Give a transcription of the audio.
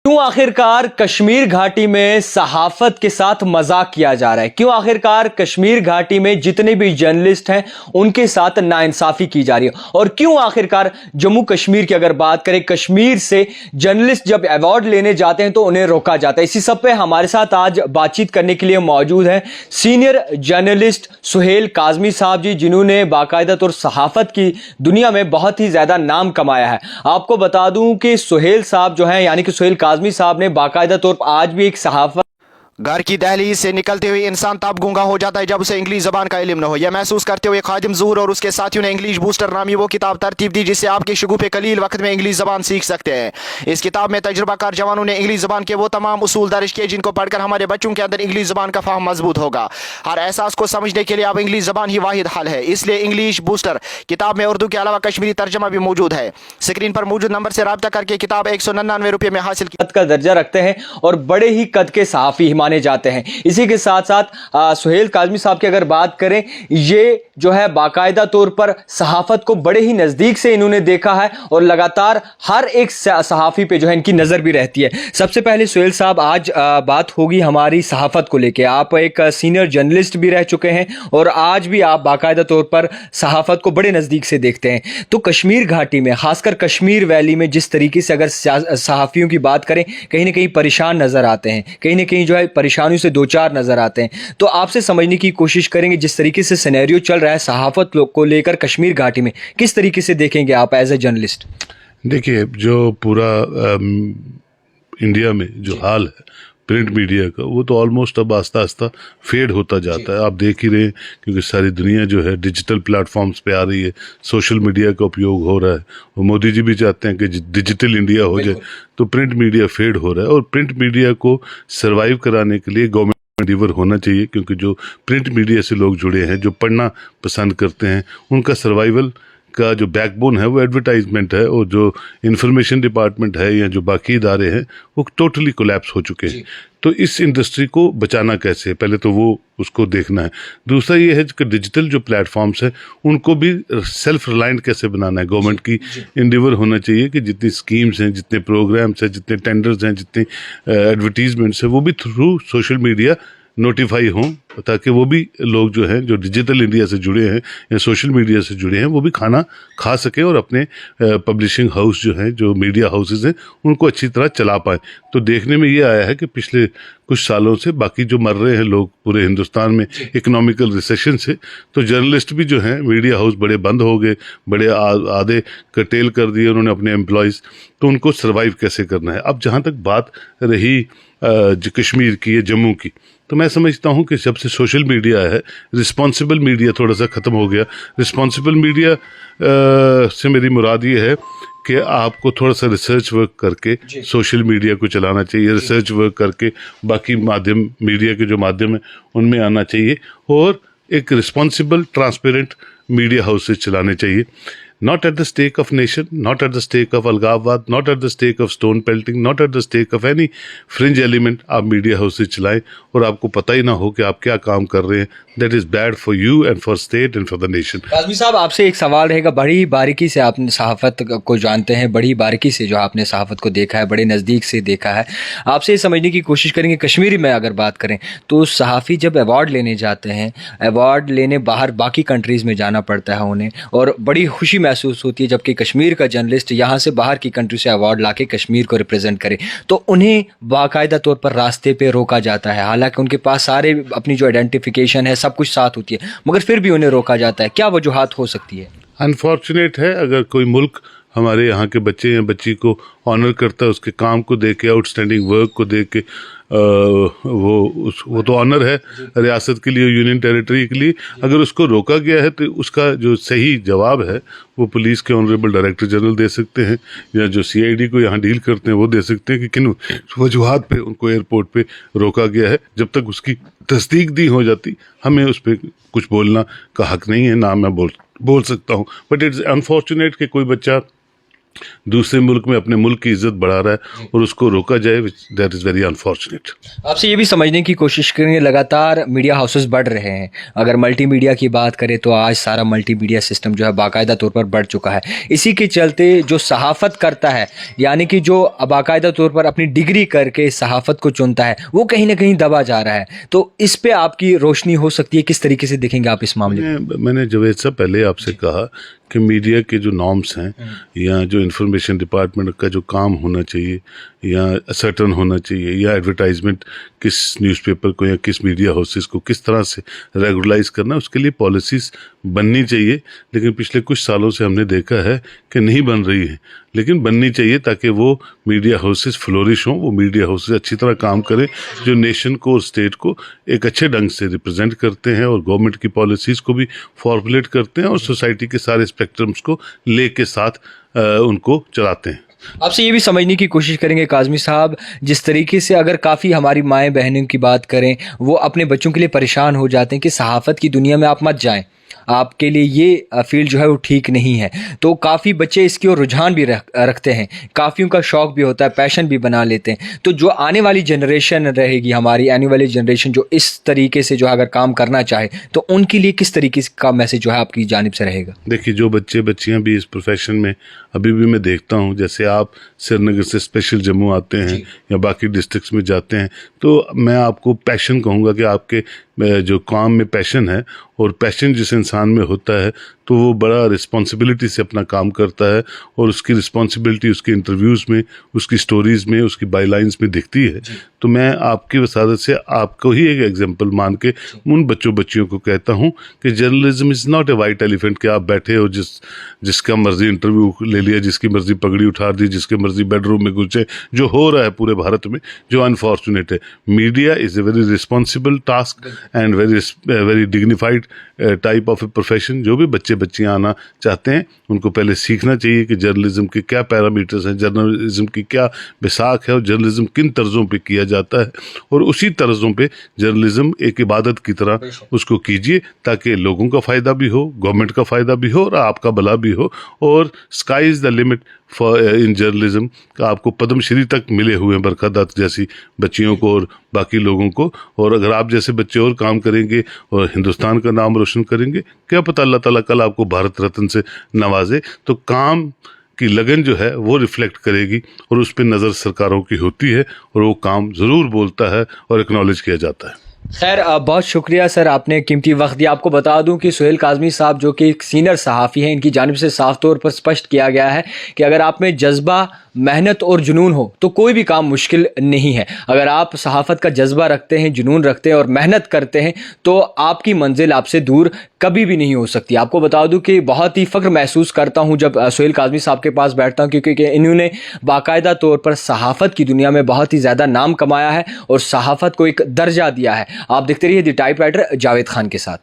क्यों आखिरकार कश्मीर घाटी में सहाफत के साथ मजाक किया जा रहा है? क्यों आखिरकार कश्मीर घाटी में जितने भी जर्नलिस्ट हैं उनके साथ नाइंसाफी की जा रही है? और क्यों आखिरकार जम्मू कश्मीर की अगर बात करें, कश्मीर से जर्नलिस्ट जब अवार्ड लेने जाते हैं तो उन्हें रोका जाता है? इसी सब पे हमारे साथ आज बातचीत करने के लिए मौजूद हैं सीनियर जर्नलिस्ट सुहेल काजमी साहब जी, जिन्होंने बाकायदा तौर सहाफत की दुनिया में बहुत ही ज्यादा नाम कमाया है। आपको बता दूं कि सुहेल साहब जो हैं, यानी कि सुहेल काजमी साहब ने बाकायदा तौर पर आज भी एक सहाफत घर की दहलीज से निकलते हुए इंसान तब गूंगा हो जाता है जब उसे इंग्लिश ज़बान का इल्म न हो। यह महसूस करते हुए खादिम ज़हूर और उसके साथियों ने इंग्लिश बूस्टर नामी वो किताब तरतीब दी जिससे आपके शगुफ़े कलील वक्त में इंग्लिश ज़बान सीख सकते हैं। इस किताब में तजुर्बाकार जवानों ने इंग्लिश ज़बान के वो तमाम उसूल दर्ज किए जिनको पढ़कर हमारे बच्चों के अंदर इंग्लिश ज़बान का फाहम मजबूत होगा। हर एहसास को समझने के लिए अब इंग्लिश ज़बान ही वाहिद हल है, इसलिए इंग्लिश बूस्टर किताब में उर्दू के अलावा कश्मीरी तर्जमा भी मौजूद है। स्क्रीन पर मौजूद नंबर से रब्ता करके किताब 199 रुपये में हासिल का दर्जा रखते हैं और बड़े ही कद के सहाफ़ी माने जाते हैं। इसी के साथ साथ सुहेल काजमी साहब की अगर बात करें, ये जो है बाकायदा तौर पर सहाफत को बड़े ही नज़दीक से इन्होंने देखा है और लगातार हर एक सहाफ़ी पे जो है इनकी नज़र भी रहती है। सबसे पहले सुहेल साहब, आज बात होगी हमारी सहाफत को लेके। आप एक सीनियर जर्नलिस्ट भी रह चुके हैं और आज भी आप बाकायदा तौर पर सहाफत को बड़े नज़दीक से देखते हैं। तो कश्मीर घाटी में, खासकर कश्मीर वैली में जिस तरीके से अगर सहाफ़ियों की बात करें, कहीं ना कहीं परेशान नज़र आते हैं, कहीं ना कहीं जो है परेशानियों से दो चार नजर आते हैं। तो आपसे समझने की कोशिश करेंगे जिस तरीके से सिनेरियो चल रहा है सहाफत को लेकर कश्मीर घाटी में, किस तरीके से देखेंगे आप एज ए जर्नलिस्ट? देखिए, जो पूरा इंडिया में जो हाल है प्रिंट मीडिया का, वो तो ऑलमोस्ट अब आस्ता आस्ता फेड होता जाता है। आप देख ही रहे हैं, क्योंकि सारी दुनिया जो है डिजिटल प्लेटफॉर्म्स पे आ रही है, सोशल मीडिया का उपयोग हो रहा है और मोदी जी भी चाहते हैं कि डिजिटल इंडिया हो जाए, तो प्रिंट मीडिया फेड हो रहा है। और प्रिंट मीडिया को सर्वाइव कराने के लिए गवर्नमेंट डिवर होना चाहिए, क्योंकि जो प्रिंट मीडिया से लोग जुड़े हैं, जो पढ़ना पसंद करते हैं, उनका सर्वाइवल का जो बैकबोन है वो एडवर्टाइजमेंट है, और जो इंफॉर्मेशन डिपार्टमेंट है या जो बाकी इदारे हैं वो टोटली कोलैप्स हो चुके हैं। तो इस इंडस्ट्री को बचाना कैसे, पहले तो वो उसको देखना है। दूसरा ये है कि डिजिटल जो प्लेटफॉर्म्स हैं उनको भी सेल्फ रिलायंट कैसे बनाना है। गवर्नमेंट की इंडिवर होना चाहिए कि जितनी स्कीम्स हैं, जितने प्रोग्राम्स हैं, जितने टेंडर्स हैं, जितनी एडवर्टीजमेंट्स हैं, वो भी थ्रू सोशल मीडिया नोटिफाई हों, ताकि वो भी लोग जो हैं, जो डिजिटल इंडिया से जुड़े हैं या सोशल मीडिया से जुड़े हैं, वो भी खाना खा सकें और अपने पब्लिशिंग हाउस जो हैं, जो मीडिया हाउसेज हैं, उनको अच्छी तरह चला पाएँ। तो देखने में ये आया है कि पिछले कुछ सालों से बाकी जो मर रहे हैं लोग पूरे हिंदुस्तान में इकोनॉमिकल रिसेशन से, तो जर्नलिस्ट भी जो हैं, मीडिया हाउस बड़े बंद हो गए, बड़े आधे कर्टेल कर दिए उन्होंने अपने एम्प्लॉयज़। तो उनको सर्वाइव कैसे करना है। अब जहाँ तक बात रही कश्मीर की या जम्मू की, तो मैं समझता हूँ कि जब से सोशल मीडिया है, रिस्पॉन्सिबल मीडिया थोड़ा सा ख़त्म हो गया। रिस्पॉन्सिबल मीडिया से मेरी मुराद ये है कि आपको थोड़ा सा रिसर्च वर्क करके सोशल मीडिया को चलाना चाहिए, रिसर्च वर्क करके बाकी माध्यम, मीडिया के जो माध्यम है उनमें आना चाहिए, और एक रिस्पॉन्सिबल ट्रांसपेरेंट मीडिया हाउसेज चलाने चाहिए। Not at the stake of nation, not at the stake of अलगाववाद, not at the stake of stone pelting, not at the stake of any fringe element। आप मीडिया हाउसेज चलाएं और आपको पता ही ना हो कि आप क्या काम कर रहे हैं। That is bad for you and for state and for the nation। Kazmi साहब, आपसे एक सवाल रहेगा। बड़ी बारीकी से आपने सहाफ़त को जानते हैं, बड़ी बारीकी से जो आपने सहाफ़त को देखा है, बड़े नज़दीक से देखा है, आपसे ये समझने की कोशिश करेंगे कश्मीरी में अगर बात करें तो सहाफ़ी जब अवार्ड लेने जाते हैं, अवार्ड लेने बाहर बाकी कंट्रीज़ में जाना पड़ता है उन्हें, और बड़ी खुशी महसूस होती है जबकि कश्मीर का जर्नलिस्ट यहाँ से बाहर की कंट्री से अवार्ड लाके कश्मीर को रिप्रेजेंट करे, तो उन्हें बाकायदा तौर पर रास्ते पे रोका जाता है। हालांकि उनके पास सारे अपनी जो आइडेंटिफिकेशन है सब कुछ साथ होती है, मगर फिर भी उन्हें रोका जाता है। क्या वजूहात हो सकती है? अनफॉर्चुनेट है, अगर कोई मुल्क हमारे यहाँ के बच्चे या बच्ची को ऑनर करता है, उसके काम को देख के, आउटस्टैंडिंग वर्क को देख के, वो तो ऑनर है रियासत के लिए, यूनियन टेरिटरी के लिए। अगर उसको रोका गया है तो उसका जो सही जवाब है वो पुलिस के ऑनरेबल डायरेक्टर जनरल दे सकते हैं, या जो CID को यहाँ डील करते हैं वो दे सकते हैं कि किन वजूहात पे उनको एयरपोर्ट पे रोका गया है। जब तक उसकी तस्दीक दी हो जाती, हमें उस पर कुछ बोलना का हक नहीं है, ना मैं बोल सकता हूँ। बट इट्स अनफॉर्चुनेट कि कोई बच्चा दूसरे मुल्क में अपने मुल्क की इज्जत बढ़ा रहा है और उसको रोका जाए, दैट इज़ वेरी अनफॉर्चुनेट। आपसे ये भी समझने की कोशिश करेंगे, लगातार मीडिया हाउसेस बढ़ रहे हैं। अगर मल्टी मीडिया की बात करें तो आज सारा मल्टी मीडिया सिस्टम जो है बाकायदा तौर पर बढ़ चुका है। इसी के चलते जो सहाफ़त करता है, यानी कि जो बाकायदा तौर पर अपनी डिग्री करके सहाफ़त को चुनता है, वो कहीं ना कहीं दबा जा रहा है। तो इस पे आपकी रोशनी हो सकती है, किस तरीके से देखेंगे आप इस मामले में? मैंने जवेद साहब पहले आपसे कहा कि मीडिया के जो नॉर्म्स हैं या जो इंफॉर्मेशन डिपार्टमेंट का जो काम होना चाहिए या सर्टन होना चाहिए, या एडवर्टाइजमेंट किस न्यूज़पेपर को या किस मीडिया हाउसेस को किस तरह से रेगुलराइज करना, उसके लिए पॉलिसीज़ बननी चाहिए। लेकिन पिछले कुछ सालों से हमने देखा है कि नहीं बन रही है, लेकिन बननी चाहिए ताकि वो मीडिया हाउसेस फ्लोरिश हों, वो मीडिया हाउसेस अच्छी तरह काम करें जो नेशन को और स्टेट को एक अच्छे ढंग से रिप्रेजेंट करते हैं और गवर्नमेंट की पॉलिसीज़ को भी फॉर्मुलेट करते हैं और सोसाइटी के सारे स्पेक्ट्रम्स को ले के साथ उनको चलाते हैं। आपसे ये भी समझने की कोशिश करेंगे काज़मी साहब, जिस तरीके से अगर काफ़ी हमारी माएँ बहनों की बात करें, वो अपने बच्चों के लिए परेशान हो जाते हैं कि सहाफ़त की दुनिया में आप मत जाएं, आपके लिए ये फील्ड जो है वो ठीक नहीं है। तो काफ़ी बच्चे इसकी ओर रुझान भी रखते हैं, काफ़ियों का शौक़ भी होता है, पैशन भी बना लेते हैं। तो जो आने वाली जनरेशन रहेगी, हमारी आने वाली जनरेशन जो इस तरीके से जो है अगर काम करना चाहे, तो उनके लिए किस तरीके का मैसेज जो है आपकी जानिब से रहेगा? देखिए, जो बच्चे बच्चियां भी इस प्रोफेशन में अभी भी मैं देखता हूं, जैसे आप श्रीनगर से स्पेशल जम्मू आते हैं या बाकी डिस्ट्रिक्ट्स में जाते हैं, तो मैं आपको पैशन कहूँगा कि आपके जो काम में पैशन है, और पैशन जिस इंसान में होता है तो वो बड़ा रिस्पॉन्सिबिलिटी से अपना काम करता है, और उसकी रिस्पॉन्सिबिलिटी उसके इंटरव्यूज़ में, उसकी स्टोरीज़ में, उसकी बाईलाइंस में दिखती है। तो मैं आपकी वसादत से आपको ही एक एग्जांपल मान के उन बच्चियों को कहता हूँ कि journalism is not a white elephant कि आप बैठे हो, जिसका मर्जी इंटरव्यू ले लिया, जिसकी मर्जी पगड़ी उठा दी, जिसके मर्जी बेडरूम में घुसे, जो हो रहा है पूरे भारत में, जो अनफॉर्चुनेट है। Media is a very responsible task and very dignified type of a profession. जो भी बच्चियां आना चाहते हैं उनको पहले सीखना चाहिए कि जर्नलिज्म के क्या पैरामीटर्स हैं, जर्नलिज्म की क्या बिसाख है और जर्नलिज्म किन तर्जों पे किया जाता है, और उसी तर्जों पे जर्नलिज्म एक इबादत की तरह उसको कीजिए ताकि लोगों का फ़ायदा भी हो, गवर्नमेंट का फ़ायदा भी हो और आपका भला भी हो। और sky is the limit for in journalism का आपको पद्मश्री तक मिले हुए हैं बरखा दत्त जैसी बच्चियों को और बाकी लोगों को। और अगर आप जैसे बच्चे और काम करेंगे और हिंदुस्तान का नाम रोशन करेंगे, क्या पता अल्लाह ताला कल आपको भारत रत्न से नवाजे। तो काम की लगन जो है वो रिफ्लेक्ट करेगी और उस पर नज़र सरकारों की होती है और वो काम ज़रूर बोलता है और एक्नॉलेज किया जाता है। खैर, बहुत शुक्रिया सर, आपने कीमती वक्त दिया। आपको बता दूं कि सुहेल काज़मी साहब जो कि एक सीनियर सहाफ़ी हैं, इनकी जानिब से साफ तौर पर स्पष्ट किया गया है कि अगर आप में जज्बा, मेहनत और जुनून हो तो कोई भी काम मुश्किल नहीं है। अगर आप सहाफ़त का जज्बा रखते हैं, जुनून रखते हैं और मेहनत करते हैं तो आपकी मंजिल आपसे दूर कभी भी नहीं हो सकती। आपको बता दूं कि बहुत ही फ़ख्र महसूस करता हूं जब सुहेल काज़मी साहब के पास बैठता हूं, क्योंकि इन्होंने बाकायदा तौर पर सहाफ़त की दुनिया में बहुत ही ज़्यादा नाम कमाया है और सहाफ़त को एक दर्जा दिया है। आप देखते रहिए द टाइपराइटर जावेद खान के साथ।